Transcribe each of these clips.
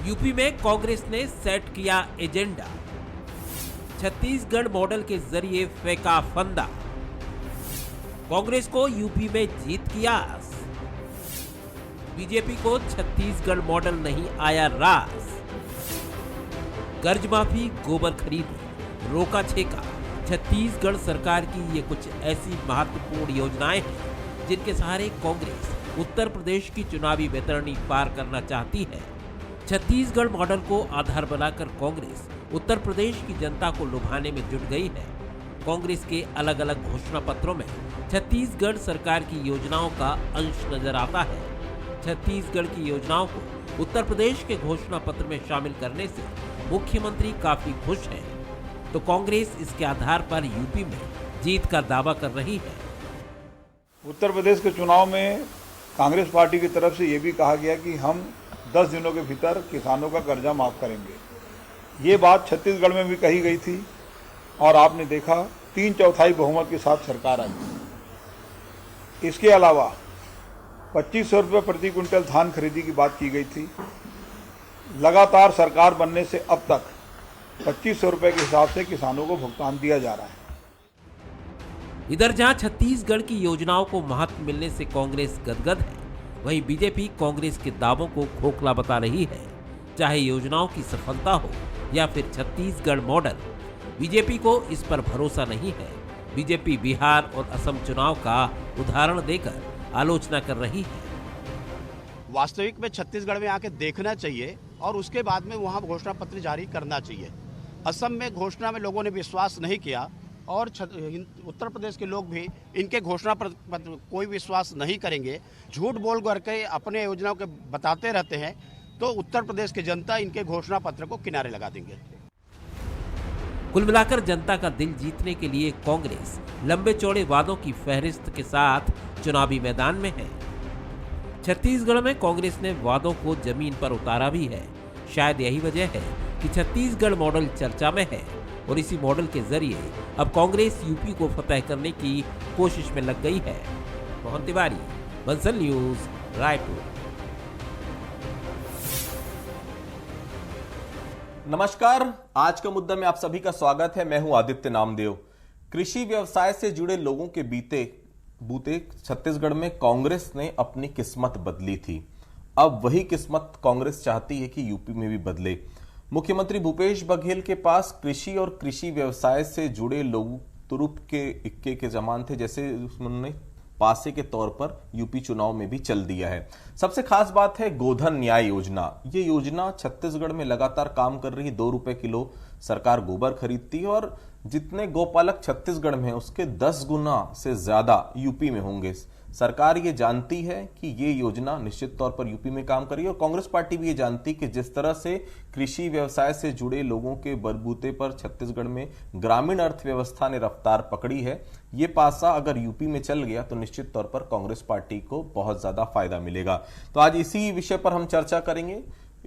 UP में कांग्रेस ने set किया एजेंडा, छत्तीसगढ़ मॉडल के जरिए फेंका फंदा, कांग्रेस को यूपी में जीत की आस, बीजेपी को छत्तीसगढ़ मॉडल नहीं आया रास, कर्ज माफी, गोबर खरीदी, रोका छेका। छत्तीसगढ़ सरकार की ये कुछ ऐसी महत्वपूर्ण योजनाएं हैं जिनके सहारे कांग्रेस उत्तर प्रदेश की चुनावी वैतरणी पार करना चाहती है। छत्तीसगढ़ मॉडल को आधार बनाकर कांग्रेस उत्तर प्रदेश की जनता को लुभाने में जुट गई है। कांग्रेस के अलग अलग घोषणा पत्रों में छत्तीसगढ़ सरकार की योजनाओं का अंश नजर आता है। छत्तीसगढ़ की योजनाओं को उत्तर प्रदेश के घोषणा पत्र में शामिल करने से मुख्यमंत्री काफी खुश हैं, तो कांग्रेस इसके आधार पर यूपी में जीत का दावा कर रही है। उत्तर प्रदेश के चुनाव में कांग्रेस पार्टी की तरफ से ये भी कहा गया कि हम 10 दिनों के भीतर किसानों का कर्जा माफ करेंगे। ये बात छत्तीसगढ़ में भी कही गई थी और आपने देखा 3/4 बहुमत के साथ सरकार आई। इसके अलावा 2500 रुपये प्रति क्विंटल धान खरीदी की बात की गई थी। लगातार सरकार बनने से अब तक 2500 रुपये के हिसाब से किसानों को भुगतान दिया जा रहा है। इधर जहां छत्तीसगढ़ की योजनाओं को महत्व मिलने से कांग्रेस गदगद है, वहीं बीजेपी कांग्रेस के दावों को खोखला बता रही है। चाहे योजनाओं की सफलता हो या फिर छत्तीसगढ़ मॉडल, बीजेपी को इस पर भरोसा नहीं है। बीजेपी बिहार और असम चुनाव का उदाहरण देकर आलोचना कर रही है। वास्तविक में छत्तीसगढ़ में आके देखना चाहिए और उसके बाद में वहाँ घोषणा पत्र जारी करना चाहिए। असम में घोषणा में लोगों ने विश्वास नहीं किया और उत्तर प्रदेश के लोग भी इनके घोषणा पत्र कोई विश्वास नहीं करेंगे। झूठ बोल करके अपने योजनाओं के बताते रहते हैं, तो उत्तर प्रदेश की जनता इनके घोषणा पत्र को किनारे लगा देंगे। कुल मिलाकर जनता का दिल जीतने के लिए कांग्रेस लंबे चौड़े वादों की फहरिस्त के साथ चुनावी मैदान में है। छत्तीसगढ़ में कांग्रेस ने वादों को जमीन पर उतारा भी है। शायद यही वजह है कि छत्तीसगढ़ मॉडल चर्चा में है और इसी मॉडल के जरिए अब कांग्रेस यूपी को फतह करने की कोशिश में लग गई है। मोहन तिवारी, बंसल न्यूज, रायपुर। नमस्कार, आज का मुद्दा में आप सभी का स्वागत है। मैं हूं आदित्य नामदेव। कृषि व्यवसाय से जुड़े लोगों के बूते छत्तीसगढ़ में कांग्रेस ने अपनी किस्मत बदली थी। अब वही किस्मत कांग्रेस चाहती है कि यूपी में भी बदले। मुख्यमंत्री भूपेश बघेल के पास कृषि और कृषि व्यवसाय से जुड़े लोग तुरुप के इक्के के जमान थे, जैसे उन्होंने पासे के तौर पर यूपी चुनाव में भी चल दिया है। सबसे खास बात है गोधन न्याय योजना। ये योजना छत्तीसगढ़ में लगातार काम कर रही। 2 रुपए किलो सरकार गोबर खरीदती है और जितने गौपालक छत्तीसगढ़ में हैं उसके 10 गुना से ज्यादा यूपी में होंगे। सरकार ये जानती है कि ये योजना निश्चित तौर पर यूपी में काम करेगी और कांग्रेस पार्टी भी ये जानती कि जिस तरह से कृषि व्यवसाय से जुड़े लोगों के बलबूते पर छत्तीसगढ़ में ग्रामीण अर्थव्यवस्था ने रफ्तार पकड़ी है, ये पासा अगर यूपी में चल गया तो निश्चित तौर पर कांग्रेस पार्टी को बहुत ज्यादा फायदा मिलेगा। तो आज इसी विषय पर हम चर्चा करेंगे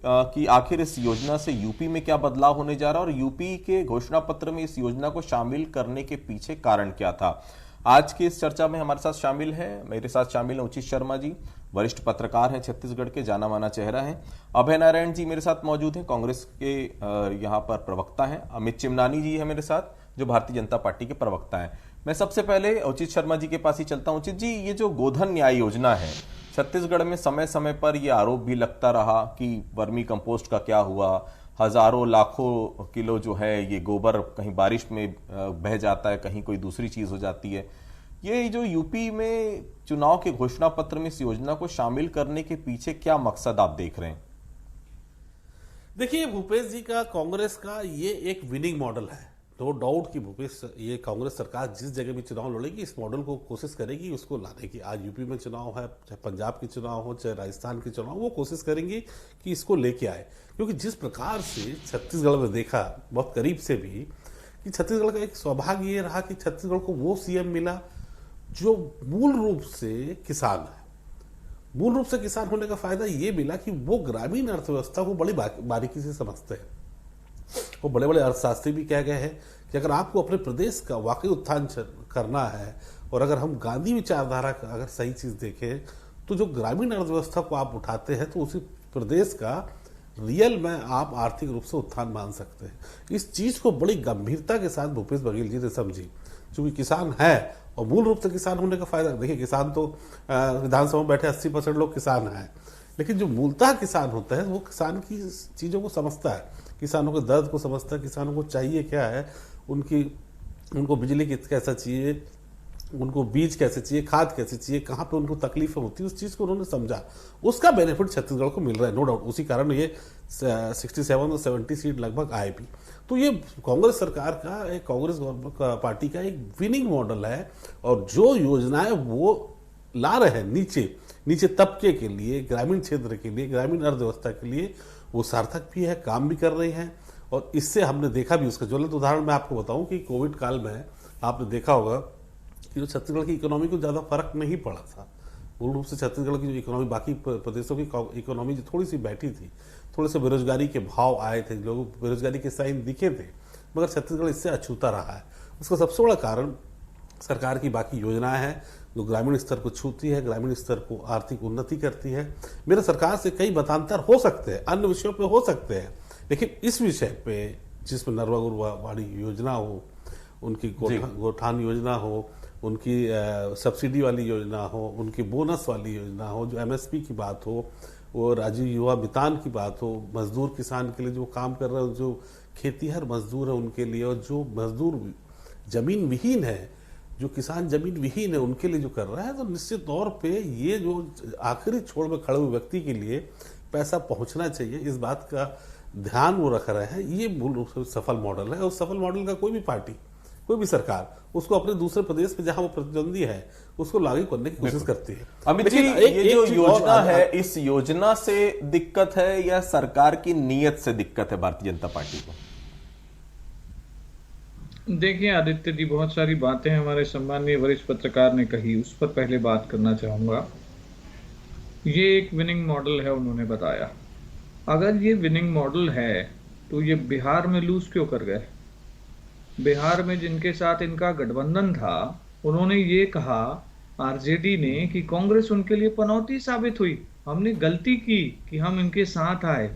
कि आखिर इस योजना से यूपी में क्या बदलाव होने जा रहा है और यूपी के घोषणा पत्र में इस योजना को शामिल करने के पीछे कारण क्या था। आज की इस चर्चा में हमारे साथ शामिल है, मेरे साथ शामिल है उचित शर्मा जी, वरिष्ठ पत्रकार हैं, छत्तीसगढ़ के जाना माना चेहरा हैं। अभय नारायण जी मेरे साथ मौजूद हैं, कांग्रेस के यहाँ पर प्रवक्ता हैं। अमित चिमनानी जी है मेरे साथ, जो भारतीय जनता पार्टी के प्रवक्ता हैं। मैं सबसे पहले उचित शर्मा जी के पास ही चलता हूं। उचित जी, ये जो गोधन न्याय योजना है, छत्तीसगढ़ में समय समय पर यह आरोप भी लगता रहा कि वर्मी कंपोस्ट का क्या हुआ, हजारों लाखों किलो जो है ये गोबर कहीं बारिश में बह जाता है, कहीं कोई दूसरी चीज हो जाती है। ये जो यूपी में चुनाव के घोषणा पत्र में इस योजना को शामिल करने के पीछे क्या मकसद आप देख रहे हैं? देखिए, भूपेश जी का, कांग्रेस का ये एक विनिंग मॉडल है। नो डाउट कि भूपेश, ये कांग्रेस सरकार जिस जगह भी चुनाव लड़ेगी इस मॉडल को कोशिश करेगी उसको लाने की। आज यूपी में चुनाव है, चाहे पंजाब के चुनाव हो, चाहे राजस्थान के चुनाव, वो कोशिश करेंगे कि इसको लेके आए। क्योंकि जिस प्रकार से छत्तीसगढ़ में देखा बहुत करीब से भी कि छत्तीसगढ़ का एक सौभाग्य ये रहा कि छत्तीसगढ़ को वो सीएम मिला जो मूल रूप से किसान है। मूल रूप से किसान होने का फायदा ये मिला कि वो ग्रामीण अर्थव्यवस्था को बड़ी बारीकी से समझते हैं। वो बड़े बड़े अर्थशास्त्री भी कह गए हैं कि अगर आपको अपने प्रदेश का वाकई उत्थान करना है और अगर हम गांधी विचारधारा का अगर सही चीज देखें तो जो ग्रामीण अर्थव्यवस्था को आप उठाते हैं तो उसी प्रदेश का रियल में आप आर्थिक रूप से उत्थान मान सकते हैं। इस चीज को बड़ी गंभीरता के साथ भूपेश बघेल जी ने समझी, क्योंकि किसान है और मूल रूप से किसान होने का फायदा, देखिए किसान तो विधानसभा में बैठे 80% लोग किसान हैं, लेकिन जो मूलतः किसान होता है वो किसान की चीजों को समझता है, किसानों के दर्द को समझता है, किसानों को चाहिए क्या है, उनको बिजली कैसा चाहिए, उनको बीज कैसे चाहिए, खाद कैसे चाहिए, कहाँ पे उनको तकलीफें होती है, उस चीज़ को उन्होंने समझा। उसका बेनिफिट छत्तीसगढ़ को मिल रहा है, नो डाउट। उसी कारण ये 67 और 70 सीट लगभग आए भी। तो ये कांग्रेस सरकार का, एक कांग्रेस पार्टी का एक विनिंग मॉडल है, और जो योजनाएं वो ला रहे हैं नीचे तबके के लिए, ग्रामीण क्षेत्र के लिए, ग्रामीण अर्थव्यवस्था के लिए, वो सार्थक भी है, काम भी कर रही हैं। और इससे हमने देखा भी, उसका ज्वलंत उदाहरण मैं आपको बताऊं कि कोविड काल में आपने देखा होगा कि जो छत्तीसगढ़ की इकोनॉमी को ज़्यादा फर्क नहीं पड़ा था। मूल रूप से छत्तीसगढ़ की जो इकोनॉमी, बाकी प्रदेशों की इकोनॉमी जो थोड़ी सी बैठी थी, थोड़े से बेरोजगारी के भाव आए थे, लोगों को बेरोजगारी के साइन दिखे थे, मगर छत्तीसगढ़ इससे अछूता रहा है। उसका सबसे बड़ा कारण सरकार की बाकी योजनाएं हैं जो ग्रामीण स्तर को छूती है, ग्रामीण स्तर को आर्थिक उन्नति करती है। मेरे सरकार से कई मतांतर हो सकते हैं, अन्य विषयों पे हो सकते हैं, लेकिन इस विषय पे जिसमें नरवा गुरवाड़ी योजना हो, उनकी गोठान योजना हो, उनकी सब्सिडी वाली योजना हो, उनकी बोनस वाली योजना हो, जो MSP की बात हो, वो राजीव युवा मितान की बात हो, मजदूर किसान के लिए जो काम कर रहे हैं, जो खेतीहर मजदूर है उनके लिए, और जो मजदूर जमीन विहीन है, जो किसान जमीन विहीन है, उनके लिए जो कर रहा है, तो निश्चित तौर पे ये जो आखिरी छोर में खड़े हुए व्यक्ति के लिए पैसा पहुंचना चाहिए, इस बात का ध्यान वो रख रहे हैं। ये मूल रूप से सफल मॉडल है, और सफल मॉडल का कोई भी पार्टी, कोई भी सरकार उसको अपने दूसरे प्रदेश में जहां वो प्रतिद्वंदी है उसको लागू करने की कोशिश करती है। अमित जी, ये जो योजना है, इस योजना से दिक्कत है या सरकार की नीयत से दिक्कत है भारतीय जनता पार्टी को? देखिए आदित्य जी, बहुत सारी बातें हमारे सम्मानीय वरिष्ठ पत्रकार ने कही, उस पर पहले बात करना चाहूंगा। ये एक विनिंग मॉडल है, उन्होंने बताया। अगर ये विनिंग मॉडल है तो ये बिहार में लूज क्यों कर गए? बिहार में जिनके साथ इनका गठबंधन था, उन्होंने ये कहा आरजेडी ने कि कांग्रेस उनके लिए पनौती साबित हुई, हमने गलती की कि हम इनके साथ आए।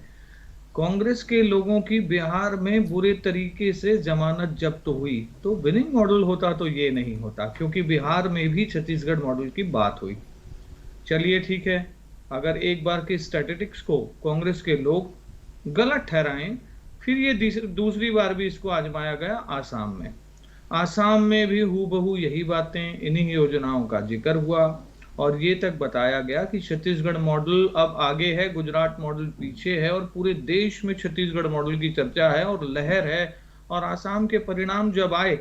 कांग्रेस के लोगों की बिहार में बुरे तरीके से जमानत जब्त हुई, तो विनिंग मॉडल होता तो ये नहीं होता, क्योंकि बिहार में भी छत्तीसगढ़ मॉडल की बात हुई। चलिए ठीक है, अगर एक बार के स्टैटिस्टिक्स को कांग्रेस के लोग गलत ठहराएं, फिर ये दूसरी बार भी इसको आजमाया गया आसाम में। आसाम में भी हूबहू यही बातें, इन्हीं योजनाओं का जिक्र हुआ, और ये तक बताया गया कि छत्तीसगढ़ मॉडल अब आगे है, गुजरात मॉडल पीछे है, और पूरे देश में छत्तीसगढ़ मॉडल की चर्चा है और लहर है। और आसाम के परिणाम जब आए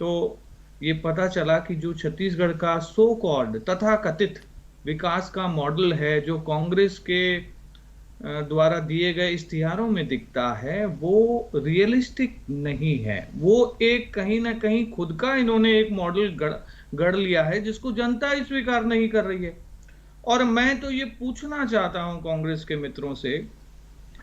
तो ये पता चला कि जो छत्तीसगढ़ का सो कॉल्ड तथाकथित विकास का मॉडल है, जो कांग्रेस के द्वारा दिए गए इश्तिहारों में दिखता है, वो रियलिस्टिक नहीं है। वो एक कहीं ना कहीं खुद का इन्होंने एक मॉडल गढ़ लिया है, जिसको जनता ही स्वीकार नहीं कर रही है। और मैं तो ये पूछना चाहता हूं कांग्रेस के मित्रों से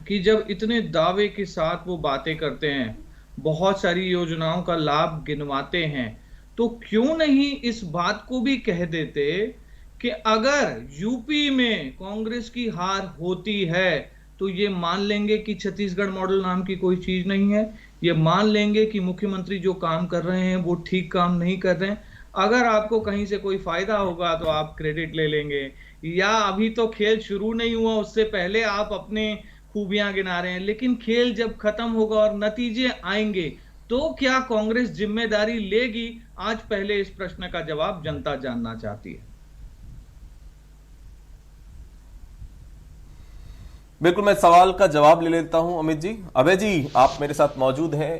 कि जब इतने दावे के साथ वो बातें करते हैं, बहुत सारी योजनाओं का लाभ गिनवाते हैं, तो क्यों नहीं इस बात को भी कह देते कि अगर यूपी में कांग्रेस की हार होती है तो ये मान लेंगे कि छत्तीसगढ़ मॉडल नाम की कोई चीज नहीं है, ये मान लेंगे कि मुख्यमंत्री जो काम कर रहे हैं वो ठीक काम नहीं कर रहे हैं। अगर आपको कहीं से कोई फायदा होगा तो आप क्रेडिट ले लेंगे, या अभी तो खेल शुरू नहीं हुआ उससे पहले आप अपने खूबियां गिना रहे हैं, लेकिन खेल जब खत्म होगा और नतीजे आएंगे तो क्या कांग्रेस जिम्मेदारी लेगी? आज पहले इस प्रश्न का जवाब जनता जानना चाहती है। बिल्कुल, मैं सवाल का जवाब ले लेता हूं अमित जी। अभय जी, आप मेरे साथ मौजूद हैं।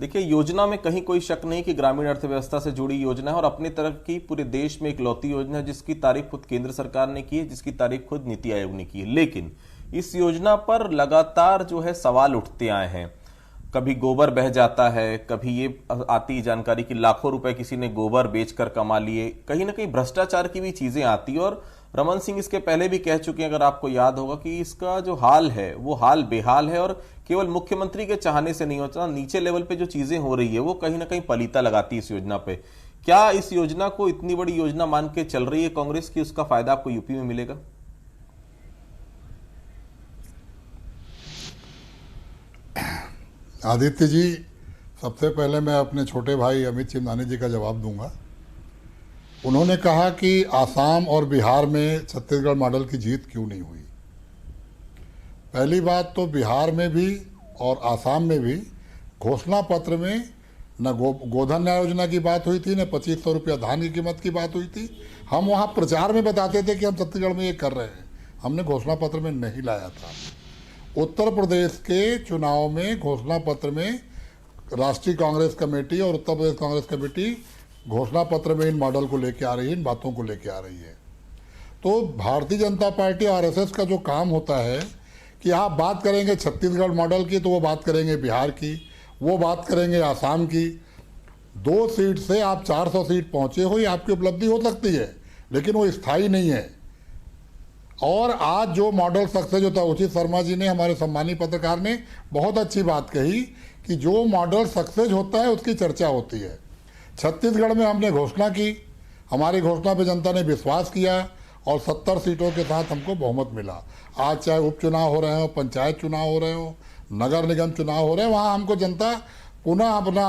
देखिए, योजना में कहीं कोई शक नहीं कि ग्रामीण अर्थव्यवस्था से जुड़ी योजना है, और अपनी तरफ की पूरे देश में इकलौती योजना है जिसकी तारीफ खुद केंद्र सरकार ने की है, जिसकी तारीफ खुद नीति आयोग ने की है। लेकिन इस योजना पर लगातार जो है सवाल उठते आए हैं। कभी गोबर बह जाता है, कभी ये आती जानकारी कि लाखों रुपए किसी ने गोबर बेचकर कमा लिए, कहीं ना कहीं भ्रष्टाचार की भी चीजें आती। और रमन सिंह इसके पहले भी कह चुके हैं, अगर आपको याद होगा, कि इसका जो हाल है वो हाल बेहाल है, और केवल मुख्यमंत्री के चाहने से नहीं होता, नीचे लेवल पे जो चीजें हो रही है वो कहीं ना कहीं पलीता लगाती है इस योजना पे। क्या इस योजना को इतनी बड़ी योजना मान के चल रही है कांग्रेस की, उसका फायदा आपको यूपी में मिलेगा? आदित्य जी, सबसे पहले मैं अपने छोटे भाई अमित चिमनानी जी का जवाब दूंगा। उन्होंने कहा कि आसाम और बिहार में छत्तीसगढ़ मॉडल की जीत क्यों नहीं हुई। पहली बात तो बिहार में भी और आसाम में भी घोषणा पत्र में न गोधन न्याय योजना की बात हुई थी, न 2500 रुपया धान की कीमत की बात हुई थी। हम वहाँ प्रचार में बताते थे कि हम छत्तीसगढ़ में ये कर रहे हैं, हमने घोषणा पत्र में नहीं लाया था। उत्तर प्रदेश के चुनाव में घोषणा पत्र में राष्ट्रीय कांग्रेस कमेटी और उत्तर प्रदेश कांग्रेस कमेटी घोषणा पत्र में इन मॉडल को लेके आ रही है, इन बातों को लेके आ रही है। तो भारतीय जनता पार्टी आरएसएस का जो काम होता है कि आप बात करेंगे छत्तीसगढ़ मॉडल की तो वो बात करेंगे बिहार की, वो बात करेंगे आसाम की। 2 सीट से आप 400 सीट पहुंचे हो, ये आपकी उपलब्धि हो सकती है, लेकिन वो स्थायी नहीं है। और आज जो मॉडल सक्सेस होता है, उचित शर्मा जी ने, हमारे सम्मानीय पत्रकार ने बहुत अच्छी बात कही कि जो मॉडल सक्सेस होता है उसकी चर्चा होती है। छत्तीसगढ़ में हमने घोषणा की, हमारी घोषणा पे जनता ने विश्वास किया और 70 सीटों के साथ हमको बहुमत मिला। आज चाहे उपचुनाव हो रहे हो, पंचायत चुनाव हो रहे हो, नगर निगम चुनाव हो रहे हैं, वहाँ हमको जनता पुनः अपना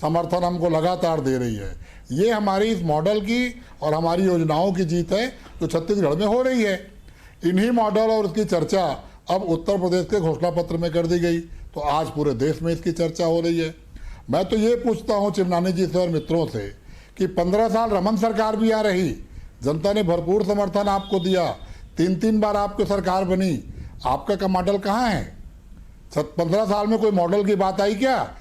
समर्थन हमको लगातार दे रही है। ये हमारी इस मॉडल की और हमारी योजनाओं की जीत है जो छत्तीसगढ़ में हो रही है। इन्हीं मॉडल और उसकी चर्चा अब उत्तर प्रदेश के घोषणा पत्र में कर दी गई, तो आज पूरे देश में इसकी चर्चा हो रही है। मैं तो ये पूछता हूँ चिमनानी जी से और मित्रों से कि 15 साल रमन सरकार भी आ रही, जनता ने भरपूर समर्थन आपको दिया, 3 बार आपकी सरकार बनी, आपका का मॉडल कहाँ है? 15 साल में कोई मॉडल की बात आई क्या?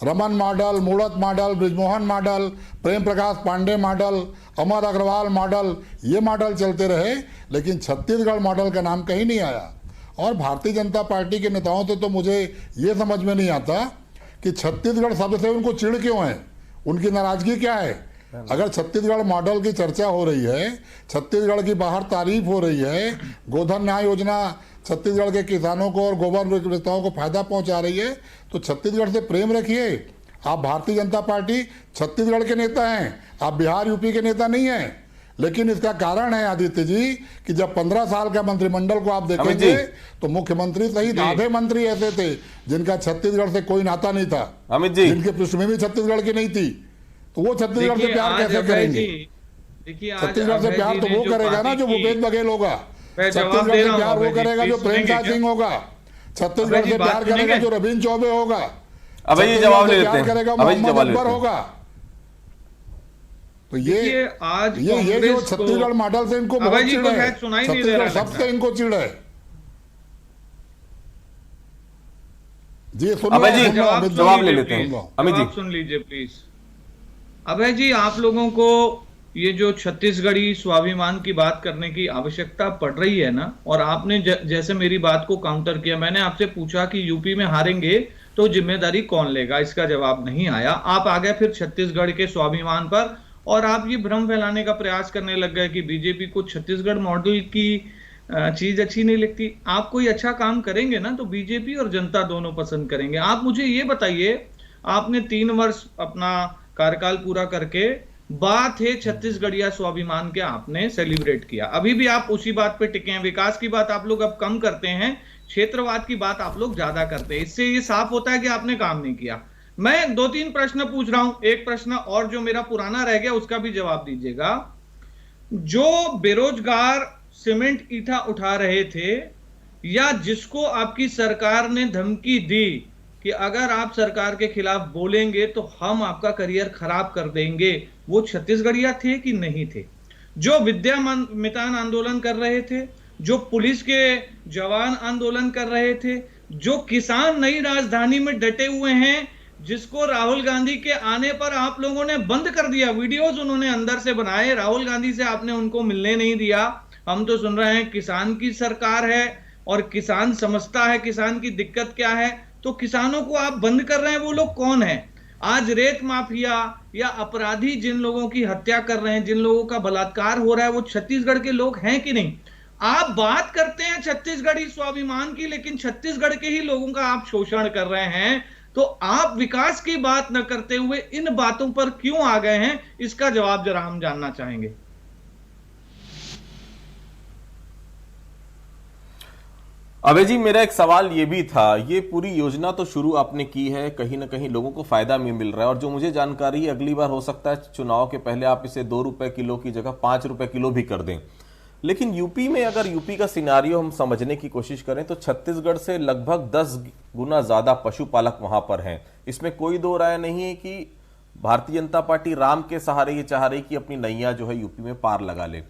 रमन मॉडल, मूड़त model, Brijmohan model, Prem Prakash Pandey model, Amar Agrawal model, ये मॉडल चलते रहे, लेकिन छत्तीसगढ़ मॉडल का नाम कहीं नहीं आया। और भारतीय जनता पार्टी के नेताओं से तो मुझे ये समझ में नहीं आता कि छत्तीसगढ़ शब्द से उनको चिढ़ क्यों है, उनकी नाराजगी क्या है? अगर छत्तीसगढ़ मॉडल की चर्चा हो रही है, छत्तीसगढ़ की बाहर तारीफ हो रही है, गोधन न्याय योजना छत्तीसगढ़ के किसानों को और गोबर विक्रेताओं को फायदा पहुंचा रही है, तो छत्तीसगढ़ से प्रेम रखिए। आप भारतीय जनता पार्टी छत्तीसगढ़ के नेता हैं, आप बिहार यूपी के नेता नहीं हैं। लेकिन इसका कारण है आदित्य जी कि जब 15 साल का मंत्रिमंडल को आप देखेंगे तो मुख्यमंत्री सहित आधे मंत्री ऐसे थे जिनका छत्तीसगढ़ से कोई नाता नहीं था, अमित जी, जिनकी पृष्ठभूमि छत्तीसगढ़ की नहीं थी, तो वो छत्तीसगढ़ से प्यार कैसे करेंगे? छत्तीसगढ़ से प्यार तो वो करेगा ना जो भूपेश बघेल होगा, छत्तीसगढ़ से प्यार वो करेगा जो प्रेमसाद सिंह होगा, छत्तीसगढ़ से प्यार करेगा जो रविंद्र चौबे होगा, अब ये जवाब ले लेते हैं, करेगा मोहम्मद अकबर होगा। तो ये आज ये जो छत्तीसगढ़ मॉडल से इनको बहुत चिढ़ है, छत्तीसगढ़ सबसे इनको चिढ़ है। जी अभय जी जवाब ले लेते हैं, अमित जी सुन लीजिए प्लीज। अभय जी, आप लोगों को ये जो छत्तीसगढ़ी स्वाभिमान की बात करने की आवश्यकता पड़ रही है ना, और आपने जैसे मेरी बात को काउंटर किया, मैंने आपसे पूछा कि यूपी में हारेंगे तो जिम्मेदारी कौन लेगा, इसका जवाब नहीं आया। आप आ गए फिर छत्तीसगढ़ के स्वाभिमान पर, और आप ये भ्रम फैलाने का प्रयास करने लग गए कि बीजेपी को छत्तीसगढ़ मॉडल की चीज अच्छी नहीं लगती। आप कोई अच्छा काम करेंगे ना तो बीजेपी और जनता दोनों पसंद करेंगे। आप मुझे ये बताइए, आपने 3 वर्ष अपना कार्यकाल पूरा करके बात है छत्तीसगढ़िया स्वाभिमान के आपने सेलिब्रेट किया, अभी भी आप उसी बात पे टिके हैं। विकास की बात आप लोग अब कम करते हैं, क्षेत्रवाद की बात आप लोग ज्यादा करते हैं। इससे ये साफ होता है कि आपने काम नहीं किया। मैं 2-3 प्रश्न पूछ रहा हूं, एक प्रश्न और जो मेरा पुराना रह गया उसका भी जवाब दीजिएगा। जो बेरोजगार सीमेंट ईटा उठा रहे थे, या जिसको आपकी सरकार ने धमकी दी कि अगर आप सरकार के खिलाफ बोलेंगे तो हम आपका करियर खराब कर देंगे, वो छत्तीसगढ़िया थे कि नहीं थे? जो विद्या मितान आंदोलन कर रहे थे, जो पुलिस के जवान आंदोलन कर रहे थे, जो किसान नई राजधानी में डटे हुए हैं, जिसको राहुल गांधी के आने पर आप लोगों ने बंद कर दिया, वीडियोस उन्होंने अंदर से बनाए, राहुल गांधी से आपने उनको मिलने नहीं दिया। हम तो सुन रहे हैं किसान की सरकार है और किसान समझता है किसान की दिक्कत क्या है, तो किसानों को आप बंद कर रहे हैं। वो लोग कौन है? आज रेत माफिया या अपराधी जिन लोगों की हत्या कर रहे हैं, जिन लोगों का बलात्कार हो रहा है, वो छत्तीसगढ़ के लोग हैं कि नहीं? आप बात करते हैं छत्तीसगढ़ी स्वाभिमान की, लेकिन छत्तीसगढ़ के ही लोगों का आप शोषण कर रहे हैं। तो आप विकास की बात न करते हुए इन बातों पर क्यों आ गए हैं, इसका जवाब जरा हम जानना चाहेंगे। अभय जी, मेरा एक सवाल ये भी था, ये पूरी योजना तो शुरू आपने की है, कहीं ना कहीं लोगों को फायदा भी मिल रहा है, और जो मुझे जानकारी है अगली बार हो सकता है चुनाव के पहले आप इसे 2 रुपए किलो की जगह 5 रुपए किलो भी कर दें। लेकिन यूपी में अगर यूपी का सिनारियो हम समझने की कोशिश करें तो छत्तीसगढ़ से लगभग 10 गुना ज्यादा पशुपालक वहां पर हैं। इसमें कोई दो राय नहीं है कि भारतीय जनता पार्टी राम के सहारे ये चाह रही कि अपनी नैया जो है यूपी में पार लगा ले।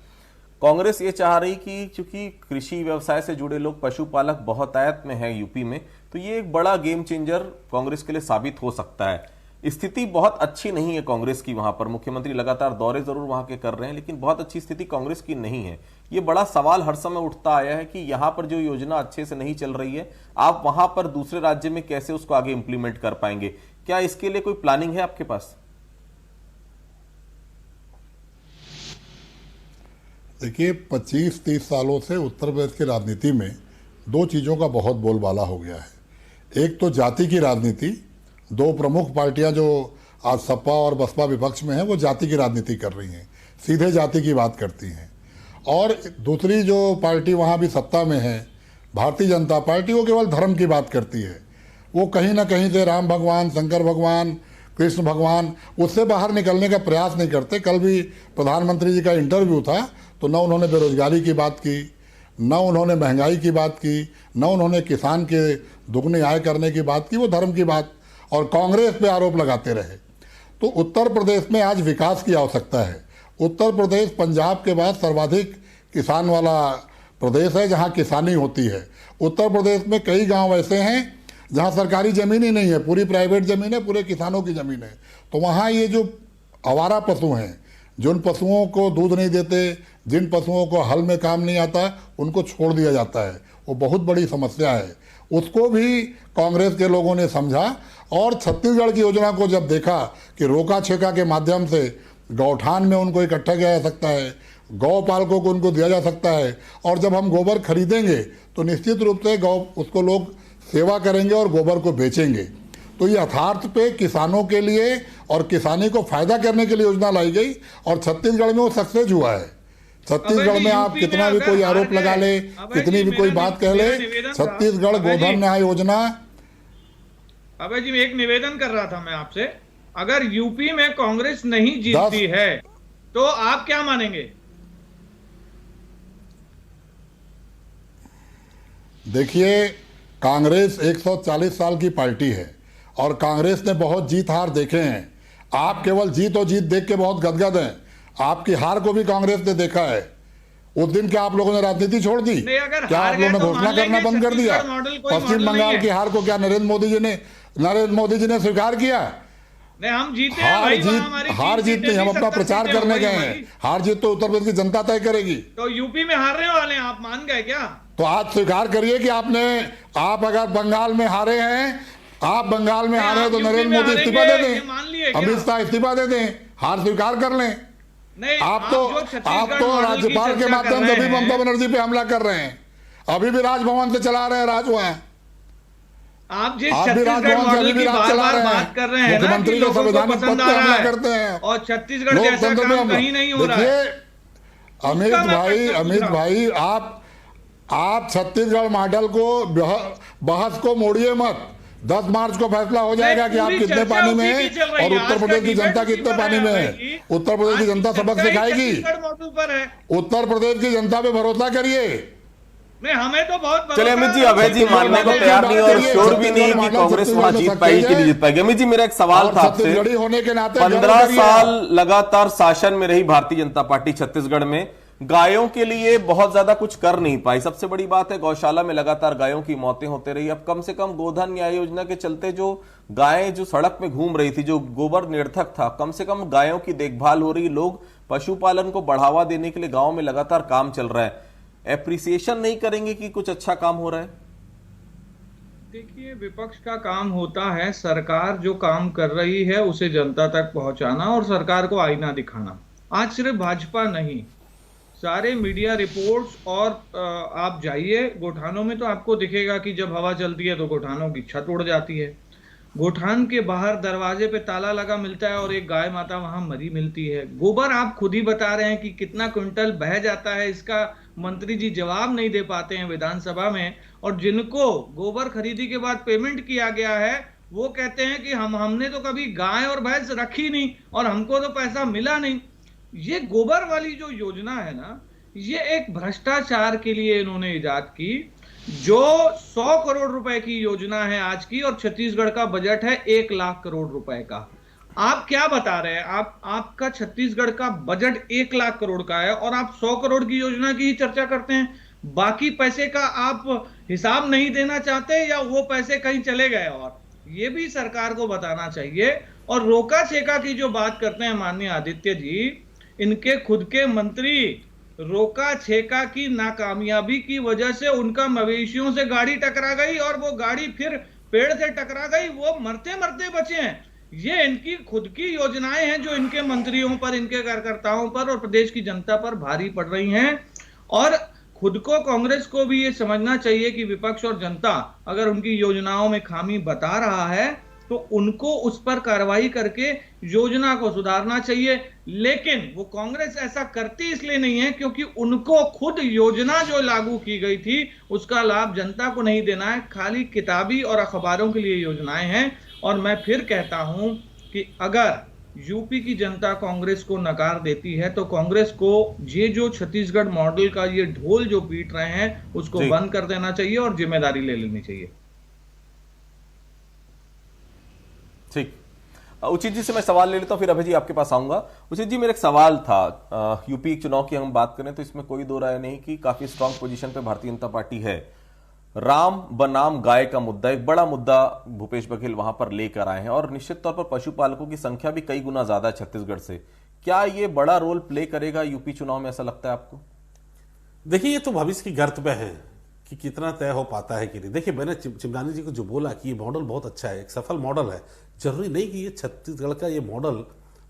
कांग्रेस ये चाह रही कि चूंकि कृषि व्यवसाय से जुड़े लोग पशुपालक बहुतायत में है यूपी में, तो ये एक बड़ा गेम चेंजर कांग्रेस के लिए साबित हो सकता है। स्थिति बहुत अच्छी नहीं है कांग्रेस की वहां पर, मुख्यमंत्री लगातार दौरे जरूर वहां के कर रहे हैं, लेकिन बहुत अच्छी स्थिति कांग्रेस की नहीं है। ये बड़ा सवाल हर समय उठता आया है कि यहां पर जो योजना अच्छे से नहीं चल रही है, आप वहां पर दूसरे राज्य में कैसे उसको आगे इंप्लीमेंट कर पाएंगे? क्या इसके लिए कोई प्लानिंग है आपके पास? देखिए, 25-30 सालों से उत्तर प्रदेश की राजनीति में दो चीज़ों का बहुत बोलबाला हो गया है। एक तो जाति की राजनीति, दो प्रमुख पार्टियां जो आज सपा और बसपा विपक्ष में हैं वो जाति की राजनीति कर रही हैं, सीधे जाति की बात करती हैं। और दूसरी जो पार्टी वहाँ भी सत्ता में है, भारतीय जनता पार्टी, वो केवल धर्म की बात करती है। वो कहीं ना कहीं से राम भगवान, शंकर भगवान, कृष्ण भगवान, उससे बाहर निकलने का प्रयास नहीं करते। कल भी प्रधानमंत्री जी का इंटरव्यू था तो न उन्होंने बेरोजगारी की बात की, न उन्होंने महंगाई की बात की, न उन्होंने किसान के दुगनी आय करने की बात की, वो धर्म की बात और कांग्रेस पे आरोप लगाते रहे। तो उत्तर प्रदेश में आज विकास की आवश्यकता है। उत्तर प्रदेश पंजाब के बाद सर्वाधिक किसान वाला प्रदेश है, जहाँ किसानी होती है। उत्तर प्रदेश में कई गांव ऐसे हैं जहाँ सरकारी ज़मीन ही नहीं है, पूरी प्राइवेट ज़मीन है, पूरे किसानों की ज़मीन है। तो वहाँ ये जो आवारा पशु हैं, जिन पशुओं को दूध नहीं देते, जिन पशुओं को हल में काम नहीं आता, उनको छोड़ दिया जाता है। वो बहुत बड़ी समस्या है। उसको भी कांग्रेस के लोगों ने समझा और छत्तीसगढ़ की योजना को जब देखा कि रोका छेका के माध्यम से गौठान में उनको इकट्ठा किया जा सकता है, गौपालकों को उनको दिया जा सकता है, और जब हम गोबर खरीदेंगे तो निश्चित रूप से उसको लोग सेवा करेंगे और गोबर को बेचेंगे। तो ये यथार्थ पे किसानों के लिए और किसानी को फायदा करने के लिए योजना लाई गई और छत्तीसगढ़ में वो सक्सेस हुआ है। छत्तीसगढ़ में आप कितना भी कोई आरोप लगा ले, कितनी भी कोई बात कह ले, छत्तीसगढ़ गोधन न्याय योजना। अभय जी, एक निवेदन कर रहा था मैं आपसे, अगर यूपी में कांग्रेस नहीं जीतती है तो आप क्या मानेंगे? देखिए, कांग्रेस 140 साल की पार्टी है और कांग्रेस ने बहुत जीत हार देखे हैं। आप केवल जीत और जीत देख के बहुत गदगद हैं। आपकी हार को भी कांग्रेस ने देखा है। उस दिन क्या आप लोगों ने राजनीति छोड़ दी? क्या आप लोगों ने घोषणा करना बंद कर दिया? पश्चिम बंगाल की हार को क्या नरेंद्र मोदी जी ने स्वीकार किया? नहीं, हम जीते हार जीत नहीं, हम अपना प्रचार करने गए हैं। हार जीत तो उत्तर प्रदेश की जनता तय करेगी। तो यूपी में हारने वाले हैं, आप मान गए क्या? तो आज स्वीकार करिए कि आप अगर बंगाल में हारे हैं, आप बंगाल में हारे तो नरेंद्र मोदी इस्तीफा दे दें, अमित शाह इस्तीफा दे दें, हार स्वीकार कर लें। आप तो राज्यपाल के माध्यम से भी ममता बनर्जी पे हमला कर रहे हैं। अभी भी राजभवन से चला रहे हैं राज वहां। आप जिस छत्तीसगढ़ मॉडल की बार-बार बात कर रहे हैं ना कि लोगों को पसंद आ रहा है और छत्तीसगढ़ जैसा काम कहीं नहीं हो रहा है। अमित भाई, आप छत्तीसगढ़ मॉडल को बहस को मोड़िए मत। 10 मार्च को फैसला हो जाएगा कि आप कितने पानी में हैं और उत्तर प्रदेश की जनता कितने पानी में है। उत्तर प्रदेश की जनता सबक सिखाएगी। उत्तर प्रदेश की जनता पे भरोसा करिए। नहीं, हमें तो बहुत चलिए अमित जी, अभय जी मानने को तैयार नहीं और श्योर भी नहीं कि कांग्रेस वहां जीत पाएगी कि नहीं जीत पाएगी। अमित जी, मेरा एक सवाल था आपसे। 15 साल लगातार शासन में रही भारतीय जनता पार्टी छत्तीसगढ़ में, गायों के लिए बहुत ज्यादा कुछ कर नहीं पाई। सबसे बड़ी बात है, गौशाला में लगातार गायों की मौतें होते रही। अब कम से कम गोधन न्याय योजना के चलते जो गायें जो सड़क में घूम रही थी, जो गोबर निरर्थक था, कम से कम गायों की देखभाल हो रही। लोग पशुपालन को बढ़ावा देने के लिए गांव में लगातार काम चल रहा है। एप्रिसिएशन नहीं करेंगे कि कुछ अच्छा काम हो रहा है? देखिए, विपक्ष का काम होता है सरकार जो काम कर रही है उसे जनता तक पहुंचाना और सरकार को आईना दिखाना। आज सिर्फ भाजपा नहीं, सारे मीडिया रिपोर्ट्स और आप जाइए गोठानों में तो आपको दिखेगा कि जब हवा चलती है तो गोठानों की छत उड़ जाती है। गोठान के बाहर दरवाजे पे ताला लगा मिलता है और एक गाय माता वहां मरी मिलती है। गोबर आप खुद ही बता रहे हैं कि कितना क्विंटल बह जाता है, इसका मंत्री जी जवाब नहीं दे पाते हैं विधानसभा में, और जिनको गोबर खरीदी के बाद पेमेंट किया गया है वो कहते हैं कि हमने तो कभी गाय और भैंस रखी नहीं और हमको तो पैसा मिला नहीं। ये गोबर वाली जो योजना है ना, ये एक भ्रष्टाचार के लिए इन्होंने इजाद की, जो 100 करोड़ रुपए की योजना है आज की, और छत्तीसगढ़ का बजट है 1 लाख करोड़ रुपए का। आप क्या बता रहे हैं? आपका छत्तीसगढ़ का बजट 1 लाख करोड़ का है और आप 100 करोड़ की योजना की ही चर्चा करते हैं। बाकी पैसे का आप हिसाब नहीं देना चाहते, या वो पैसे कहीं चले गए? और ये भी सरकार को बताना चाहिए। और रोका छेका की जो बात करते हैं माननीय आदित्य जी, इनके खुद के मंत्री रोका छेका की नाकामयाबी की वजह से उनका मवेशियों से गाड़ी टकरा गई और वो गाड़ी फिर पेड़ से टकरा गई, वो मरते मरते बचे हैं। ये इनकी खुद की योजनाएं हैं जो इनके मंत्रियों पर, इनके कार्यकर्ताओं पर और प्रदेश की जनता पर भारी पड़ रही हैं। और खुद को, कांग्रेस को भी ये समझना चाहिए कि विपक्ष और जनता अगर उनकी योजनाओं में खामी बता रहा है तो उनको उस पर कार्रवाई करके योजना को सुधारना चाहिए। लेकिन वो कांग्रेस ऐसा करती इसलिए नहीं है क्योंकि उनको खुद योजना जो लागू की गई थी उसका लाभ जनता को नहीं देना है, खाली किताबी और अखबारों के लिए योजनाएं हैं। और मैं फिर कहता हूं कि अगर यूपी की जनता कांग्रेस को नकार देती है तो कांग्रेस को ये जो छत्तीसगढ़ मॉडल का ये ढोल जो पीट रहे हैं उसको बंद कर देना चाहिए और जिम्मेदारी ले लेनी चाहिए। ठीक, उचित जी से मैं सवाल ले लेता हूं, फिर अभय जी आपके पास आऊंगा। उचित जी, मेरा एक सवाल था, यूपी चुनाव की हम बात करें तो इसमें कोई दो राय नहीं कि काफी स्ट्रांग पोजीशन पे भारतीय जनता पार्टी है। राम बनाम गाय का मुद्दा एक बड़ा मुद्दा भूपेश बघेल वहां पर लेकर आए हैं, और निश्चित तौर पर पशुपालकों की संख्या भी कई गुना ज्यादा है छत्तीसगढ़ से। क्या ये बड़ा रोल प्ले करेगा यूपी चुनाव में, ऐसा लगता है आपको? देखिए, ये तो भविष्य की गर्त पे है कि कितना तय हो पाता है कि नहीं। देखिए, मैंने चिमनानी जी को जो बोला कि ये मॉडल बहुत अच्छा है, एक सफल मॉडल है, जरूरी नहीं कि ये छत्तीसगढ़ का ये मॉडल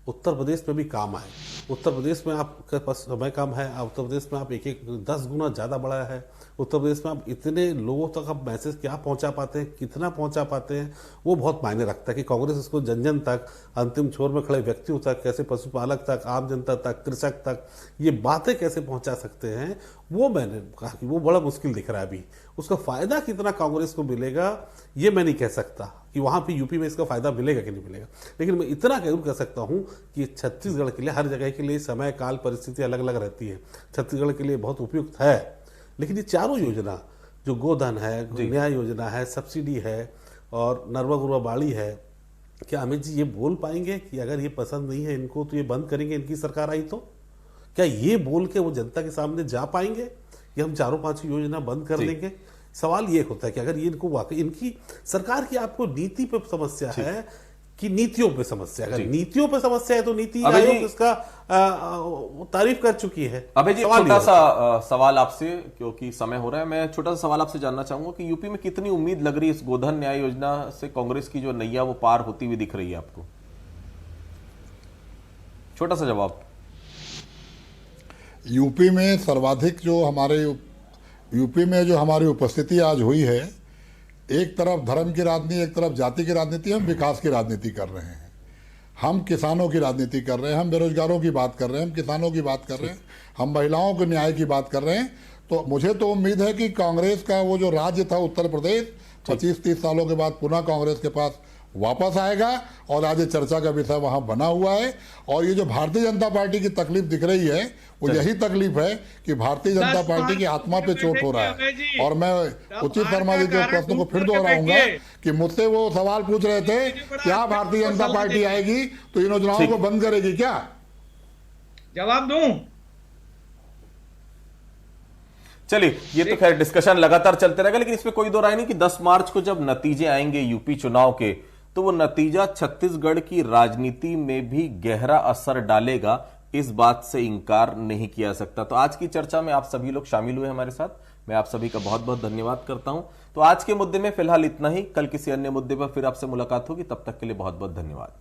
उत्तर प्रदेश में भी काम आए। उत्तर प्रदेश में आपके पास समय कम है, उत्तर प्रदेश में आप 10 गुना ज़्यादा बड़ा है, उत्तर प्रदेश में आप इतने लोगों तक आप मैसेज क्या पहुंचा पाते हैं, कितना पहुंचा पाते हैं, वो बहुत मायने रखता है कि कांग्रेस इसको जन जन तक, अंतिम छोर में खड़े व्यक्तियों तक, कैसे पशुपालक तक, आम जनता तक, कृषक तक ये बातें कैसे पहुंचा सकते हैं। वो मैंने कहा कि वो बड़ा मुश्किल दिख रहा है अभी। उसका फायदा कितना कांग्रेस को मिलेगा ये मैं नहीं कह सकता कि वहां पे यूपी में इसका फायदा मिलेगा कि नहीं मिलेगा, लेकिन मैं इतना जरूर कह सकता हूं कि छत्तीसगढ़ के लिए हर जगह के लिए समय काल परिस्थिति अलग अलग रहती है, छत्तीसगढ़ के लिए बहुत उपयुक्त है। लेकिन ये चारों योजना जो गोधन है, न्याय योजना है, सब्सिडी है और नरवा गुरवा बाड़ी है, क्या अमित जी ये बोल पाएंगे कि अगर ये पसंद नहीं है इनको तो ये बंद करेंगे इनकी सरकार आई तो? क्या ये बोल के वो जनता के सामने जा पाएंगे कि हम चारों पांचों योजना बंद कर देंगे? सवाल ये होता है कि अगर ये इनको वाकई इनकी सरकार की आपको नीति पे समस्या है कि नीतियों पे समस्या है? अगर नीतियों पे समस्या है तो नीति आयोग इसका तारीफ कर चुकी है। अबे जी, छोटा सा सवाल आपसे, क्योंकि समय हो रहा है, मैं छोटा सा सवाल आपसे जानना चाहूंगा कि यूपी में कितनी उम्मीद लग रही है इस गोधन न्याय योजना से? कांग्रेस की जो नैया वो पार होती हुई दिख रही है आपको? छोटा सा जवाब। यूपी में सर्वाधिक जो हमारी उपस्थिति आज हुई है, एक तरफ धर्म की राजनीति, एक तरफ जाति की राजनीति, हम विकास की राजनीति कर रहे हैं, हम किसानों की राजनीति कर रहे हैं, हम बेरोजगारों की बात कर रहे हैं, हम किसानों की बात कर रहे हैं, हम महिलाओं के न्याय की बात कर रहे हैं। तो मुझे तो उम्मीद है कि कांग्रेस का वो जो राज्य था उत्तर प्रदेश 25-30 सालों के बाद पुनः कांग्रेस के पास वापस आएगा, और आज चर्चा का विषय वहां बना हुआ है। और ये जो भारतीय जनता पार्टी की तकलीफ दिख रही है वो यही तकलीफ है कि भारतीय जनता पार्टी की आत्मा पे चोट हो रहा है। और मैं उचित शर्मा जी के प्रश्न को फिर दोहराऊंगा कि मुझसे वो सवाल पूछ रहे थे, क्या भारतीय जनता पार्टी आएगी तो इन योजनाओं को बंद करेगी क्या? जवाब दूं? चलिए, ये तो खैर डिस्कशन लगातार चलते रहेगा, लेकिन इसमें कोई दो राय नहीं कि 10 मार्च को जब नतीजे आएंगे यूपी चुनाव के, तो वो नतीजा छत्तीसगढ़ की राजनीति में भी गहरा असर डालेगा, इस बात से इंकार नहीं किया सकता। तो आज की चर्चा में आप सभी लोग शामिल हुए हमारे साथ, मैं आप सभी का बहुत बहुत धन्यवाद करता हूं। तो आज के मुद्दे में फिलहाल इतना ही, कल किसी अन्य मुद्दे पर फिर आपसे मुलाकात होगी, तब तक के लिए बहुत बहुत धन्यवाद।